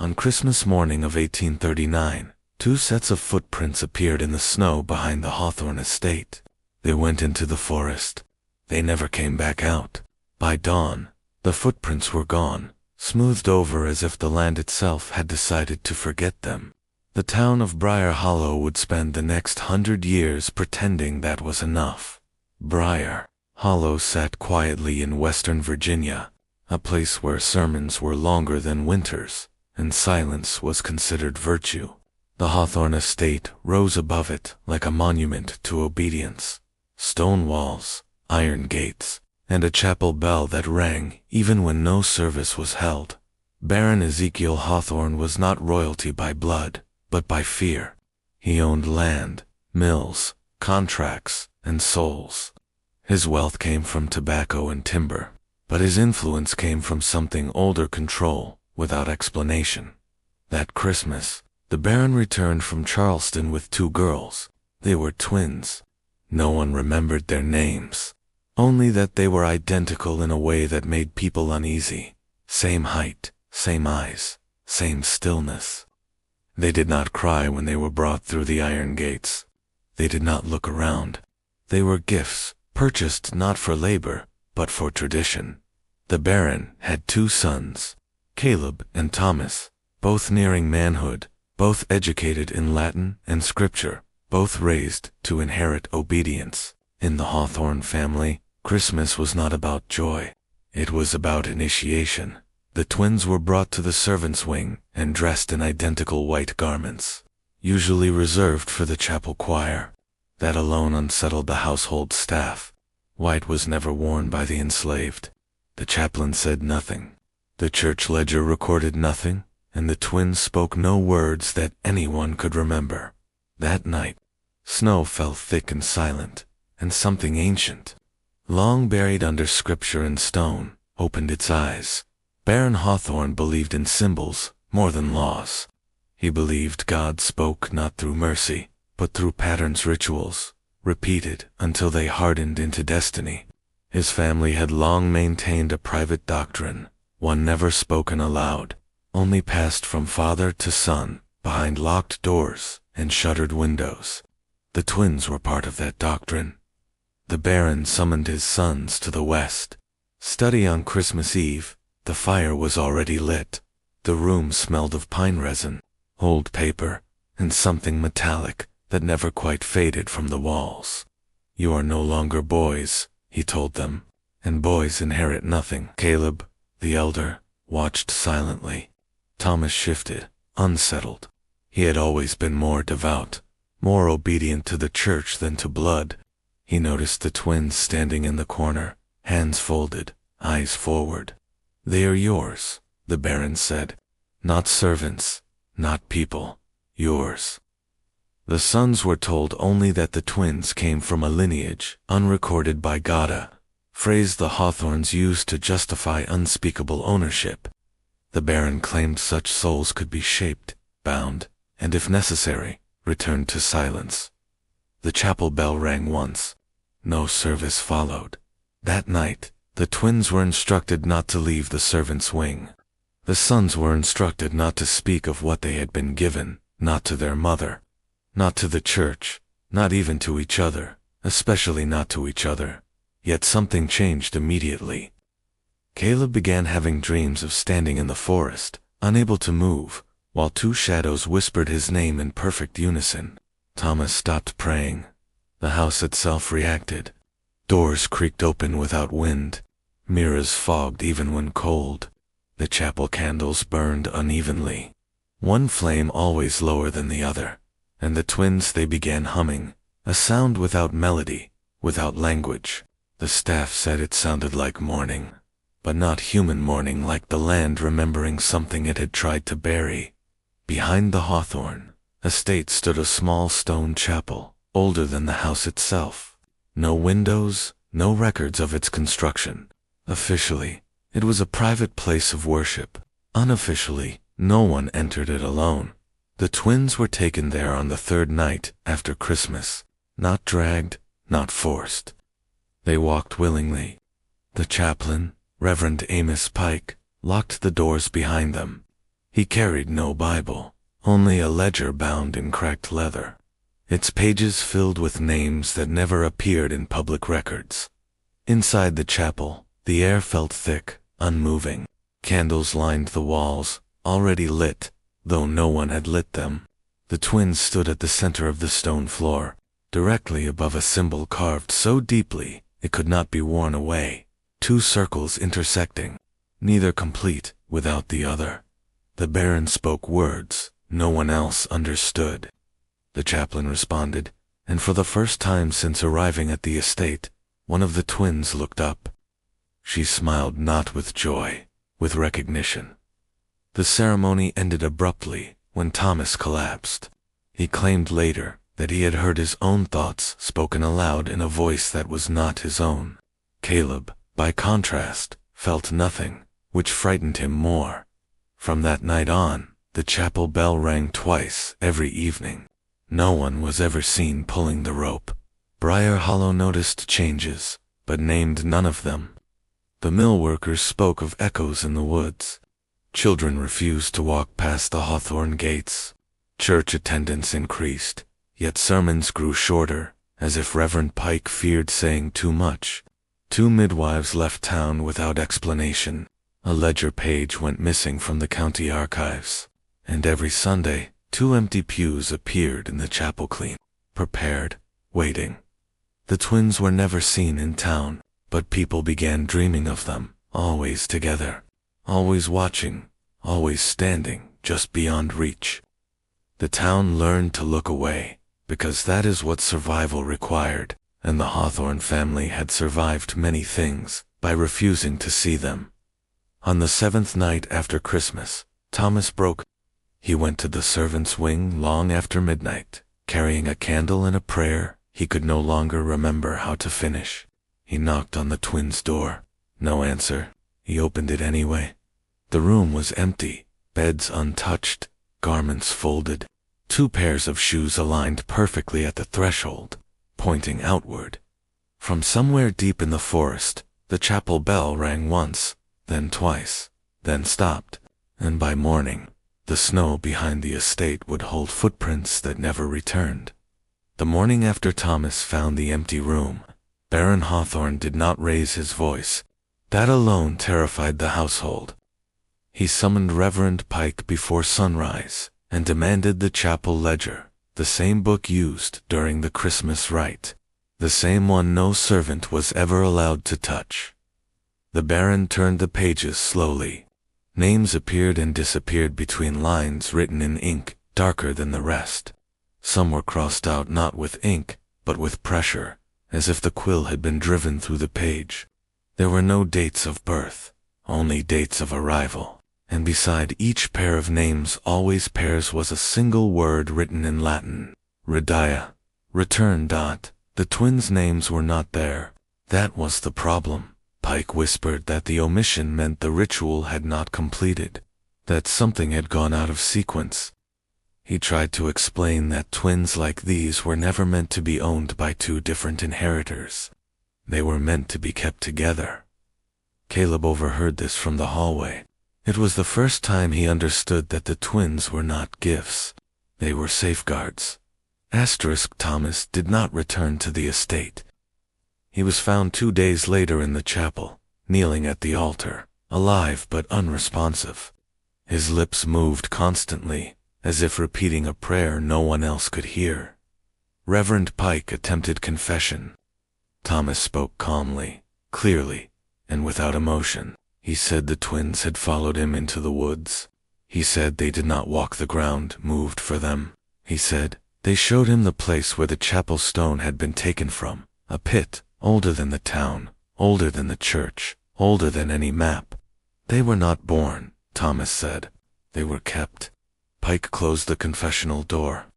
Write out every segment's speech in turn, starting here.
On Christmas morning of 1839, two sets of footprints appeared in the snow behind the Hawthorne estate. They went into the forest. They never came back out. By dawn, the footprints were gone, smoothed over as if the land itself had decided to forget them. The town of Briar Hollow would spend the next 100 years pretending that was enough. Briar Hollow sat quietly in western Virginia, a place where sermons were longer than winters, and silence was considered virtue. The Hawthorne estate rose above it like a monument to obedience. Stone walls, iron gates, and a chapel bell that rang even when no service was held. Baron Ezekiel Hawthorne was not royalty by blood, but by fear. He owned land, mills, contracts, and souls. His wealth came from tobacco and timber, but his influence came from something older: control, without explanation. That Christmas, the Baron returned from Charleston with two girls. They were twins. No one remembered their names, only that they were identical in a way that made people uneasy. Same height, same eyes, same stillness. They did not cry when they were brought through the iron gates. They did not look around. They were gifts, purchased not for labor, but for tradition. The Baron had two sons, Caleb and Thomas, both nearing manhood, both educated in Latin and Scripture, both raised to inherit obedience. In the Hawthorne family, Christmas was not about joy. It was about initiation. The twins were brought to the servants' wing and dressed in identical white garments, usually reserved for the chapel choir. That alone unsettled the household staff. White was never worn by the enslaved. The chaplain said nothing. The church ledger recorded nothing, and the twins spoke no words that anyone could remember. That night, snow fell thick and silent, and something ancient, long buried under scripture and stone, opened its eyes. Baron Hawthorne believed in symbols more than laws. He believed God spoke not through mercy, but through patterns, rituals, repeated until they hardened into destiny. His family had long maintained a private doctrine, one never spoken aloud, only passed from father to son, behind locked doors and shuttered windows. The twins were part of that doctrine. The Baron summoned his sons to the west. Study on Christmas Eve. The fire was already lit. The room smelled of pine resin, old paper, and something metallic that never quite faded from the walls. You are no longer boys, he told them, and boys inherit nothing. Caleb, the elder, watched silently. Thomas shifted, unsettled. He had always been more devout, more obedient to the church than to blood. He noticed the twins standing in the corner, hands folded, eyes forward. They are yours, the Baron said. Not servants, not people, yours. The sons were told only that the twins came from a lineage unrecorded by God, a phrase the Hawthornes used to justify unspeakable ownership. The Baron claimed such souls could be shaped, bound, and if necessary, returned to silence. The chapel bell rang once. No service followed. That night, the twins were instructed not to leave the servants' wing. The sons were instructed not to speak of what they had been given, not to their mother, not to the church, not even to each other, especially not to each other. Yet something changed immediately. Caleb began having dreams of standing in the forest, unable to move, while two shadows whispered his name in perfect unison. Thomas stopped praying. The house itself reacted. Doors creaked open without wind. Mirrors fogged even when cold. The chapel candles burned unevenly, one flame always lower than the other, and the twins, they began humming, a sound without melody, without language. The staff said it sounded like mourning, but not human mourning, like the land remembering something it had tried to bury. Behind the Hawthorne estate stood a small stone chapel, older than the house itself. No windows, no records of its construction. Officially, it was a private place of worship. Unofficially, no one entered it alone. The twins were taken there on the third night after Christmas, not dragged, not forced. They walked willingly. The chaplain, Reverend Amos Pike, locked the doors behind them. He carried no Bible, only a ledger bound in cracked leather, its pages filled with names that never appeared in public records. Inside the chapel, the air felt thick, unmoving. Candles lined the walls, already lit, though no one had lit them. The twins stood at the center of the stone floor, directly above a symbol carved so deeply it could not be worn away, 2 circles intersecting, neither complete without the other. The Baron spoke words no one else understood. The chaplain responded, and for the first time since arriving at the estate, one of the twins looked up. She smiled not with joy, with recognition. The ceremony ended abruptly when Thomas collapsed. He claimed later that he had heard his own thoughts spoken aloud in a voice that was not his own. Caleb, by contrast, felt nothing, which frightened him more. From that night on, the chapel bell rang twice every evening. No one was ever seen pulling the rope. Briar Hollow noticed changes, but named none of them. The mill workers spoke of echoes in the woods. Children refused to walk past the hawthorn gates. Church attendance increased, yet sermons grew shorter, as if Reverend Pike feared saying too much. 2 midwives left town without explanation. A ledger page went missing from the county archives. And every Sunday, 2 empty pews appeared in the chapel clean, prepared, waiting. The twins were never seen in town, but people began dreaming of them, always together, always watching, always standing just beyond reach. The town learned to look away, because that is what survival required, and the Hawthorne family had survived many things by refusing to see them. On the 7th night after Christmas, Thomas broke. He went to the servants' wing long after midnight, carrying a candle and a prayer he could no longer remember how to finish. He knocked on the twins' door. No answer. He opened it anyway. The room was empty, beds untouched, garments folded, 2 pairs of shoes aligned perfectly at the threshold, pointing outward. From somewhere deep in the forest, the chapel bell rang once, then twice, then stopped, and by morning, the snow behind the estate would hold footprints that never returned. The morning after Thomas found the empty room, Baron Hawthorne did not raise his voice. That alone terrified the household. He summoned Reverend Pike before sunrise and demanded the chapel ledger, the same book used during the Christmas rite, the same one no servant was ever allowed to touch. The Baron turned the pages slowly. Names appeared and disappeared between lines written in ink darker than the rest. Some were crossed out not with ink, but with pressure, as if the quill had been driven through the page. There were no dates of birth, only dates of arrival, and beside each pair of names always pairs was a single word written in Latin, redia, return. The twins' names were not there. That was the problem. Pike whispered that the omission meant the ritual had not completed, that something had gone out of sequence. He tried to explain that twins like these were never meant to be owned by 2 different inheritors. They were meant to be kept together. Caleb overheard this from the hallway. It was the first time he understood that the twins were not gifts. They were safeguards. Thomas did not return to the estate. He was found 2 days later in the chapel, kneeling at the altar, alive but unresponsive. His lips moved constantly, as if repeating a prayer no one else could hear. Reverend Pike attempted confession. Thomas spoke calmly, clearly, and without emotion. He said the twins had followed him into the woods. He said they did not walk the ground moved for them. He said they showed him the place where the chapel stone had been taken from, a pit, older than the town, older than the church, older than any map. They were not born, Thomas said. They were kept. Pike closed the confessional door.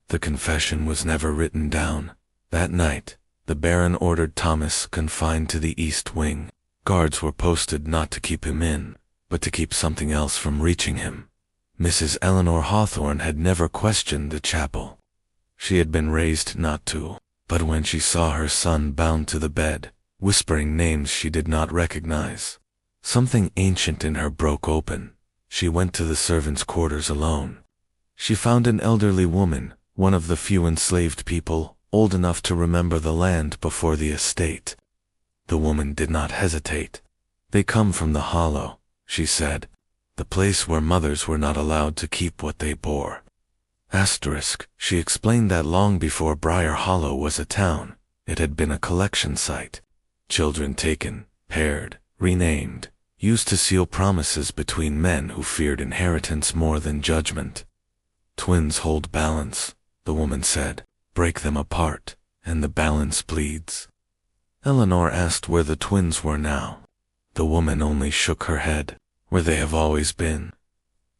The confession was never written down. That night, the Baron ordered Thomas confined to the east wing. Guards were posted not to keep him in, but to keep something else from reaching him. Mrs. Eleanor Hawthorne had never questioned the chapel. She had been raised not to. But when she saw her son bound to the bed, whispering names she did not recognize, something ancient in her broke open. She went to the servants' quarters alone. She found an elderly woman, one of the few enslaved people, old enough to remember the land before the estate. The woman did not hesitate. "They come from the Hollow," she said, "the place where mothers were not allowed to keep what they bore." She explained that long before Briar Hollow was a town, it had been a collection site. Children taken, paired, renamed, used to seal promises between men who feared inheritance more than judgment. "Twins hold balance," the woman said. "Break them apart, and the balance bleeds." Eleanor asked where the twins were now. The woman only shook her head. "Where they have always been."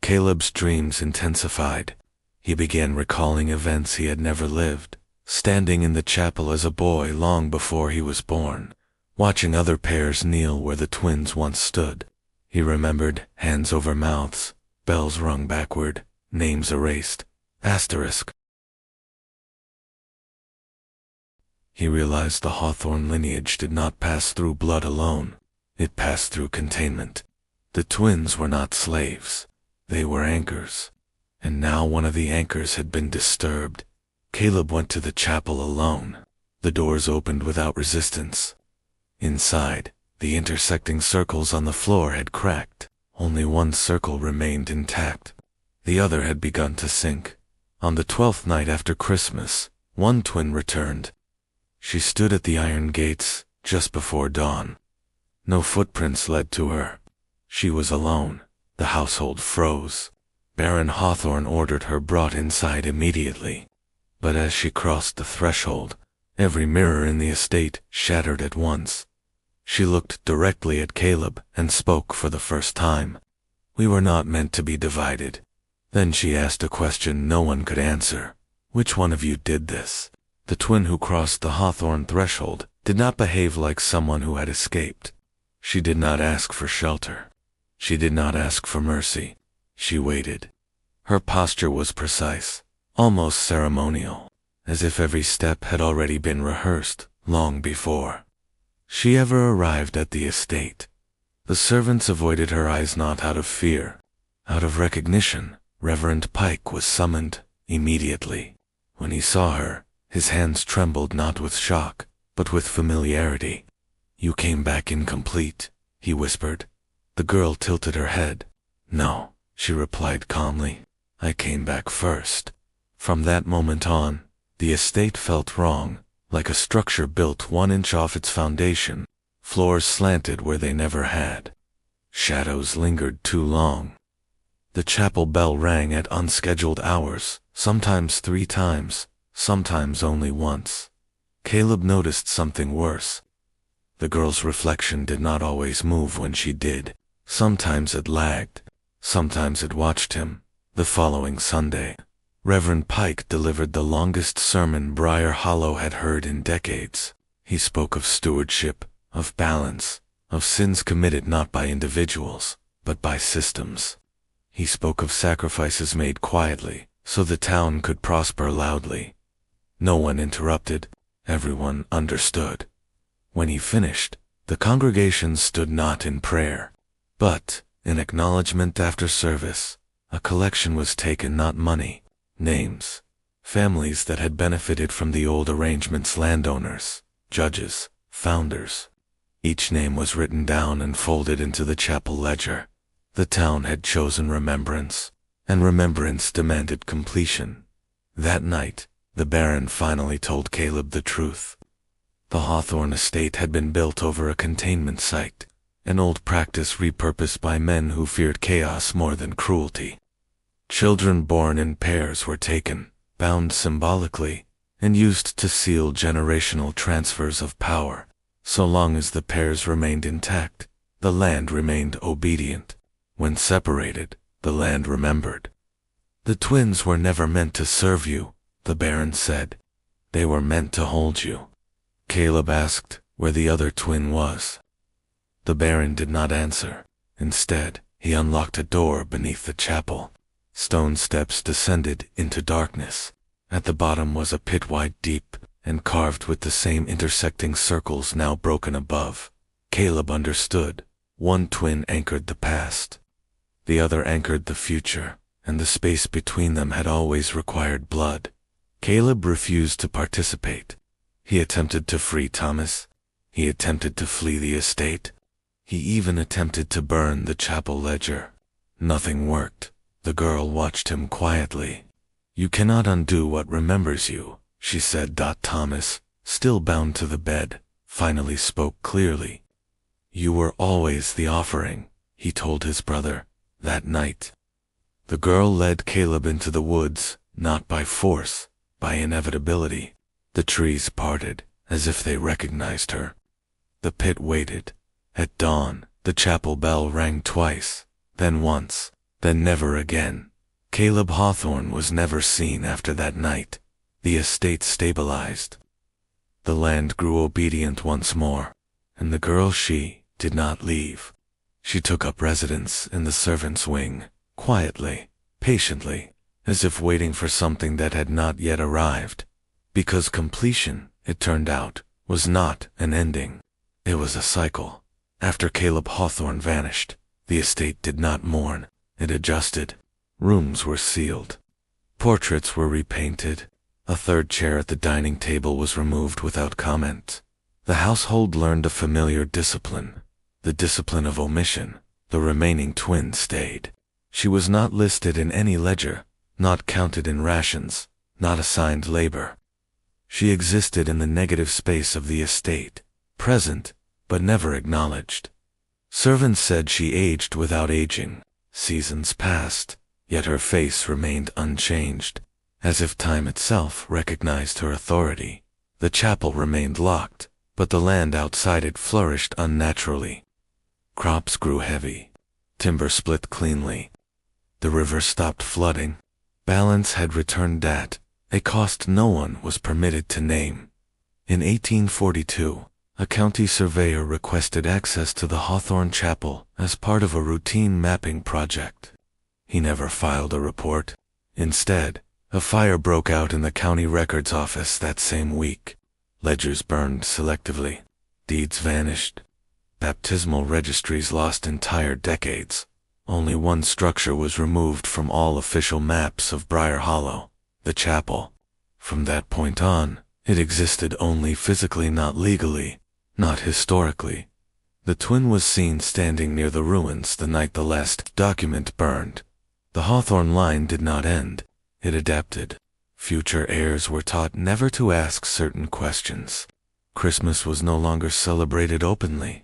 Caleb's dreams intensified. He began recalling events he had never lived, standing in the chapel as a boy long before he was born, watching other pairs kneel where the twins once stood. He remembered hands over mouths, bells rung backward, names erased, asterisk. He realized the Hawthorne lineage did not pass through blood alone. It passed through containment. The twins were not slaves. They were anchors. And now one of the anchors had been disturbed. Caleb went to the chapel alone. The doors opened without resistance. Inside, the intersecting circles on the floor had cracked. Only one circle remained intact. The other had begun to sink. On the 12th night after Christmas, one twin returned. She stood at the iron gates, just before dawn. No footprints led to her. She was alone. The household froze. Baron Hawthorne ordered her brought inside immediately. But as she crossed the threshold, every mirror in the estate shattered at once. She looked directly at Caleb and spoke for the first time. "We were not meant to be divided." Then she asked a question no one could answer. "Which one of you did this?" The twin who crossed the Hawthorne threshold did not behave like someone who had escaped. She did not ask for shelter. She did not ask for mercy. She waited. Her posture was precise, almost ceremonial, as if every step had already been rehearsed long before she ever arrived at the estate. The servants avoided her eyes not out of fear. Out of recognition, Reverend Pike was summoned immediately. When he saw her, his hands trembled not with shock, but with familiarity. "You came back incomplete," he whispered. The girl tilted her head. "No," she replied calmly. "I came back first." From that moment on, the estate felt wrong, like a structure built 1 inch off its foundation. Floors slanted where they never had. Shadows lingered too long. The chapel bell rang at unscheduled hours, sometimes 3 times, sometimes only once. Caleb noticed something worse. The girl's reflection did not always move when she did. Sometimes it lagged. Sometimes it watched him. The following Sunday, Reverend Pike delivered the longest sermon Briar Hollow had heard in decades. He spoke of stewardship, of balance, of sins committed not by individuals, but by systems. He spoke of sacrifices made quietly, so the town could prosper loudly. No one interrupted. Everyone understood. When he finished, the congregation stood not in prayer, but in acknowledgement after service. A collection was taken, not money, names, families that had benefited from the old arrangements, landowners, judges, founders. Each name was written down and folded into the chapel ledger. The town had chosen remembrance, and remembrance demanded completion. That night, the Baron finally told Caleb the truth. The Hawthorne estate had been built over a containment site, an old practice repurposed by men who feared chaos more than cruelty. Children born in pairs were taken, bound symbolically, and used to seal generational transfers of power. So long as the pairs remained intact, the land remained obedient. When separated, the land remembered. "The twins were never meant to serve you," the Baron said. "They were meant to hold you." Caleb asked where the other twin was. The Baron did not answer. Instead, he unlocked a door beneath the chapel. Stone steps descended into darkness. At the bottom was a pit wide deep, and carved with the same intersecting circles now broken above. Caleb understood. One twin anchored the past. The other anchored the future, and the space between them had always required blood. Caleb refused to participate. He attempted to free Thomas. He attempted to flee the estate. He even attempted to burn the chapel ledger. Nothing worked. The girl watched him quietly. "You cannot undo what remembers you," she said. Thomas, still bound to the bed, finally spoke clearly. "You were always the offering," he told his brother, that night. The girl led Caleb into the woods, not by force, by inevitability. The trees parted, as if they recognized her. The pit waited. At dawn, the chapel bell rang twice, then once, then never again. Caleb Hawthorne was never seen after that night. The estate stabilized. The land grew obedient once more, and the girl, she did not leave. She took up residence in the servants' wing, quietly, patiently, as if waiting for something that had not yet arrived. Because completion, it turned out, was not an ending. It was a cycle. After Caleb Hawthorne vanished, the estate did not mourn. It adjusted. Rooms were sealed. Portraits were repainted. A third chair at the dining table was removed without comment. The household learned a familiar discipline, the discipline of omission. The remaining twin stayed. She was not listed in any ledger, not counted in rations, not assigned labor. She existed in the negative space of the estate, present, but never acknowledged. Servants said she aged without aging. Seasons passed, yet her face remained unchanged, as if time itself recognized her authority. The chapel remained locked, but the land outside it flourished unnaturally. Crops grew heavy. Timber split cleanly. The river stopped flooding. Balance had returned at a cost no one was permitted to name. In 1842, a county surveyor requested access to the Hawthorne Chapel as part of a routine mapping project. He never filed a report. Instead, a fire broke out in the county records office that same week. Ledgers burned selectively. Deeds vanished. Baptismal registries lost entire decades. Only one structure was removed from all official maps of Briar Hollow, the chapel. From that point on, it existed only physically, not legally, not historically. The twin was seen standing near the ruins the night the last document burned. The Hawthorne line did not end. It adapted. Future heirs were taught never to ask certain questions. Christmas was no longer celebrated openly.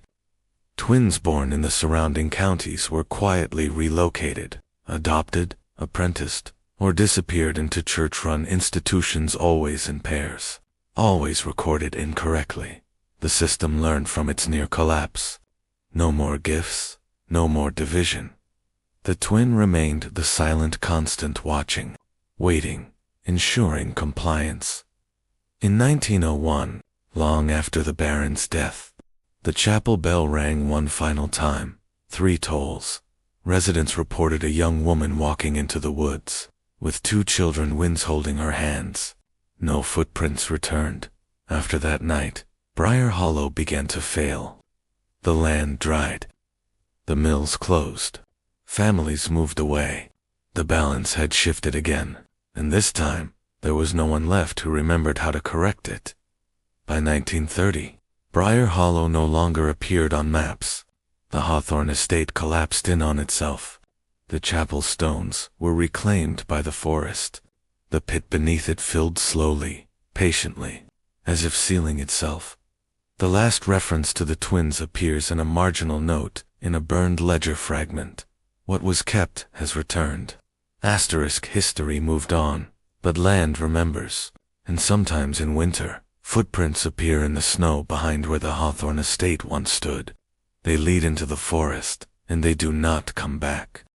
Twins born in the surrounding counties were quietly relocated, adopted, apprenticed, or disappeared into church-run institutions, always in pairs, always recorded incorrectly. The system learned from its near collapse. No more gifts, no more division. The twin remained the silent constant, watching, waiting, ensuring compliance. In 1901, long after the Baron's death, the chapel bell rang one final time. 3 tolls. Residents reported a young woman walking into the woods, with 2 children, twins, holding her hands. No footprints returned. After that night, Briar Hollow began to fail. The land dried. The mills closed. Families moved away. The balance had shifted again, and this time, there was no one left who remembered how to correct it. By 1930, Briar Hollow no longer appeared on maps. The Hawthorne estate collapsed in on itself. The chapel stones were reclaimed by the forest. The pit beneath it filled slowly, patiently, as if sealing itself. The last reference to the twins appears in a marginal note in a burned ledger fragment. What was kept has returned. Asterisk history moved on, but land remembers, and sometimes in winter, footprints appear in the snow behind where the Hawthorne estate once stood. They lead into the forest, and they do not come back.